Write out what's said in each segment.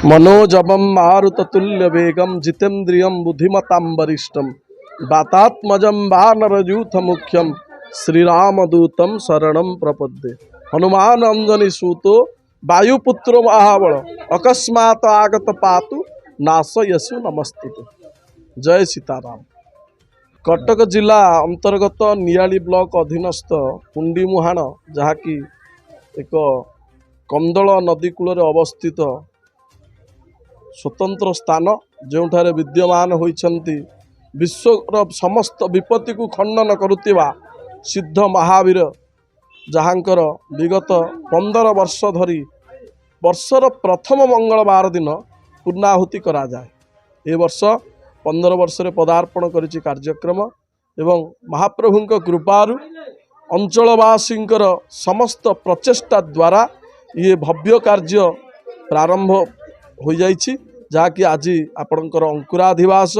मनोजवं मारुततुल्यवेगं जितेन्द्रियं बुद्धिमतां वरिष्ठं वातात्मजं वानरयूथमुख्यं श्रीरामदूतं शरणं प्रपद्ये। हनुमान अंजनी सूतो वायुपुत्रो महाबल अकस्मात् आगत पातु नाशयसु नमस्तुते। जय सीताराम। कटक जिला अंतर्गत नियाली ब्लॉक अधीनस्थ कुंडीमुहाण जहाँकि एक कंदल नदी कूल अवस्थित स्वतंत्र स्थान जोठारे विद्यमान होइछन्ति विश्वर समस्त विपत्ति को खंडन करुवा सिद्ध महावीर जहाँकर विगत 15 वर्ष धरी वर्षर प्रथम मंगलवार दिन पूर्णाहुति करा जाए। ए वर्ष 15 वर्ष पदार्पण करिछि कार्यक्रम एवं महाप्रभुंक कृपारु अंचलवासींकर समस्त प्रचेष्टा द्वारा ये भव्य कार्य प्रारंभ हो जाइछि जहाँकि आज आपणकर अंकुराधिवास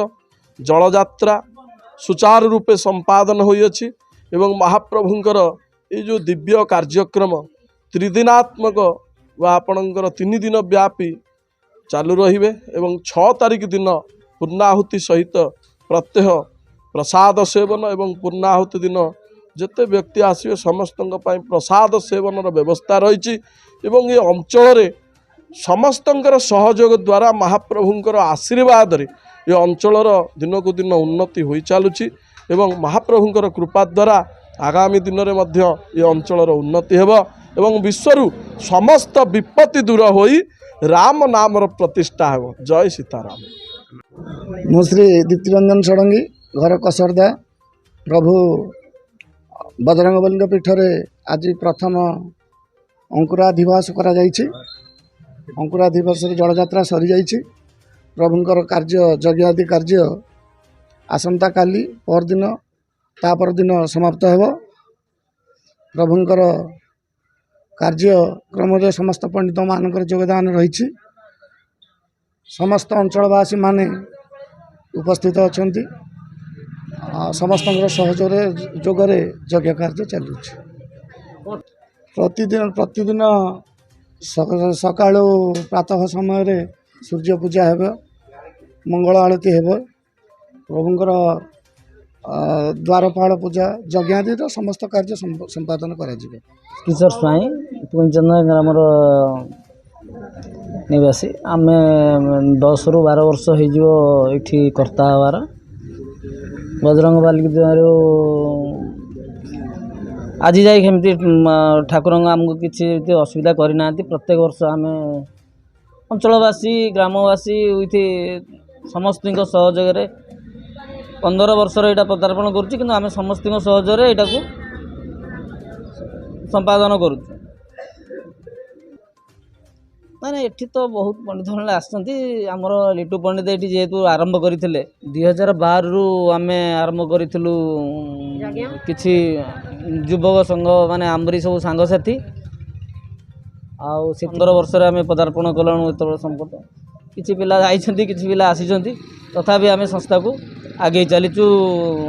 जलयात्रा सुचारू रूपे संपादन होइछि एवं महाप्रभुंकर ये जो दिव्य कार्यक्रम त्रिदिनात्मक व आपणकर 3 दिन व्यापी चालू रहिबे एवं 6 तारिख दिन पूर्णाहुति सहित प्रत्यह प्रसाद सेवन एवं पूर्णाहुति दिन जेते व्यक्ति आसिबे समस्तंक पई प्रसाद सेवनर व्यवस्था रही एवं ये अंचल समस्तंकर सहयोग द्वारा महाप्रभुंकर आशीर्वाद रे ये अंचलर दिन को दिन उन्नति होई चालुछि एवं महाप्रभुंकर कृपा द्वारा आगामी दिन में मध्य ये अंचलर उन्नति हेब एवं विश्वरु समस्त विपत्ति दूर होई राम नामर प्रतिष्ठा हेब। जय सीताराम। मु श्री दीप्तिरंजन षडंगी घर कसरदा प्रभु बजरंगबली पीठ आज प्रथम अंकुराधिवास करा जाइछि। अंकुराधिवास जलयात्रा सरी जाइछि। प्रभुंकर कार्य यज्ञ आदि कार्य आसंता काली परदिन तापर दिन समाप्त हेब। प्रभुंकर कार्यक्रम समस्त पंडित मानकर योगदान रही समस्त अंचलवासी माने उपस्थित अच्छा समस्त सहयोग जोगरे यज्ञ कार्य चलुँ। प्रतिदिन सकाळु प्रातः समय सूर्य पूजा हेब मंगल आरती हेब प्रभुंकर द्वारपाल पूजा यज्ञ आदि समस्त कार्य संपादन करा जिवे। किशोर स्वाई कुंचन ग्रामर निवासी आम 10 ରୁ 12 वर्ष होठी कर्ता हबार बजरंग बाली द्वारा आज जाए केमती ठाकुर आमको किसी असुविधा करना। प्रत्येक वर्ष आम अंचलवासी ग्रामवासी विथ समस्त सहयोग 15 वर्ष यहाँ पदार्पण करें समस्त सहयोग यहाँ को संपादन करुँ। माने एठी तो बहुत पंडित मैंने आमर लिटू पंडित ये जेहेतु आरंभ करते 2012 रु आम आरंभ करूँ किसी युवक संघ माने आमरी सब सांगसाथी आउ 17 वर्ष आम पदार्पण कलु एत संपद किसी पिला आई किसी पिला आसी तथापि आम संस्था को आगे चलीचु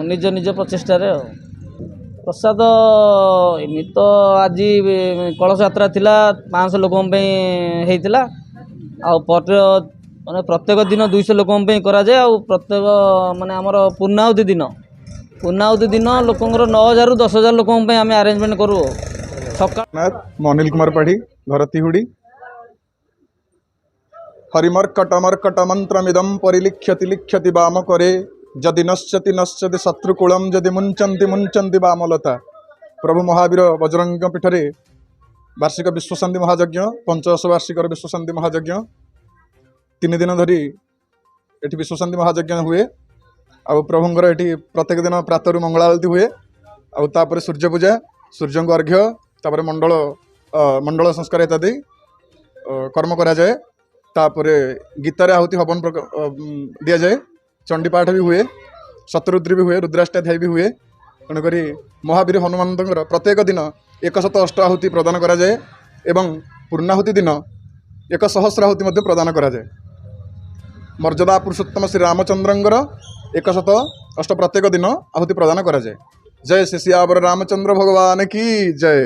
निज निज प्रचेष्टार। प्रसाद एमि तो आज कलश यात्रा थिला 500 लोक होता माने प्रत्येक दिन 200 लोक करा जाए आ प्रत्येक माने आमर पूर्णाहुति दिन लोकंर 9000 ରୁ 10000 लोक आम अरेंजमेंट करूँ। सकाळ अनिल कुमार पाढ़ी घर तिहुड़ी हरिमर्कटमर्कट मंत्रमिदं परिलिख्यति लिख्यति वाम करे जदि नश्यति नश्यति शत्रुकूलम जदि मुंचंती मुंचंती वामलता। प्रभु महावीर बजरंग पीठरे वार्षिक विश्वशांति महायज्ञ 85 वार्षिक विश्वशांति महायज्ञ 3 दिन धरी एटी विश्वशांति महायज्ञ हुए। आ प्रभुंर ये प्रत्येक दिन प्रातरु मंगलारती हुए आपर सूर्य पूजा सूर्य को अर्घ्य तापर मंडल संस्कार इत्यादि कर्म करा जाए। तापर गीतार आहुति हवन दि जाए चंडीपाठ भी हुए शतरुद्री भी हुए रुद्राष्टाध्याय भी हुए। तेणुक महावीर हनुमान प्रत्येक दिन 108 आहुति प्रदान करा जाए एवं पूर्णाहुति दिन 100 आहुति प्रदान करा जाए। मर्यादा पुरुषोत्तम श्री रामचंद्रंगर 108 प्रत्येक दिन आहुति प्रदान करा जाए। जय श्री सियावर रामचंद्र भगवान की जय।